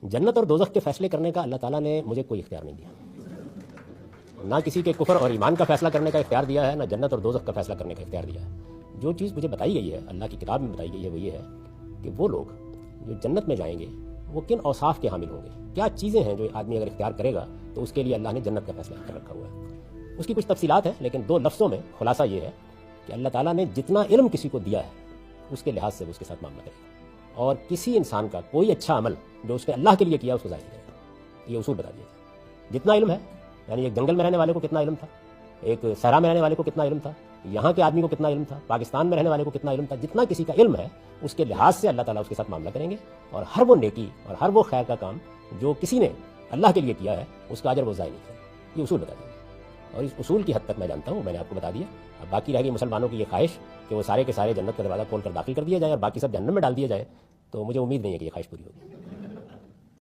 جنت اور دوزخ کے فیصلے کرنے کا اللہ تعالیٰ نے مجھے کوئی اختیار نہیں دیا، نہ کسی کے کفر اور ایمان کا فیصلہ کرنے کا اختیار دیا ہے، نہ جنت اور دوزخ کا فیصلہ کرنے کا اختیار دیا ہے۔ جو چیز مجھے بتائی گئی ہے، اللہ کی کتاب میں بتائی گئی ہے، وہ یہ ہے کہ وہ لوگ جو جنت میں جائیں گے وہ کن اوصاف کے حامل ہوں گے، کیا چیزیں ہیں جو آدمی اگر اختیار کرے گا تو اس کے لیے اللہ نے جنت کا فیصلہ کر رکھا ہوا ہے۔ اس کی کچھ تفصیلات ہیں، لیکن 2 لفظوں میں خلاصہ یہ ہے کہ اللہ تعالیٰ نے جتنا علم کسی کو دیا ہے اس کے لحاظ سے وہ اس کے ساتھ معاملہ کرے گا، اور کسی انسان کا کوئی اچھا عمل جو اس نے اللہ کے لیے کیا اس کو ضائع نہیں کرے گا۔ یہ اصول بتا دیا تھا۔ جتنا علم ہے، یعنی ایک جنگل میں رہنے والے کو کتنا علم تھا، ایک صحرا میں رہنے والے کو کتنا علم تھا، یہاں کے آدمی کو کتنا علم تھا، پاکستان میں رہنے والے کو کتنا علم تھا، جتنا کسی کا علم ہے اس کے لحاظ سے اللہ تعالیٰ اس کے ساتھ معاملہ کریں گے، اور ہر وہ نیکی اور ہر وہ خیر کا کام جو کسی نے اللہ کے لیے کیا ہے اس کا اجر وہ ضائع نہیں کرے گا۔ یہ اصول بتا دیا، اور اس اصول کی حد تک میں جانتا ہوں، میں نے آپ کو بتا دیا۔ اب باقی رہ گئی مسلمانوں کی یہ خواہش کہ وہ سارے کے سارے جنت کا دروازہ کھول کر داخل کر دیا جائے اور باقی سب جہنم میں ڈال دیا جائے، تو مجھے امید نہیں ہے کہ یہ خواہش پوری ہوگی۔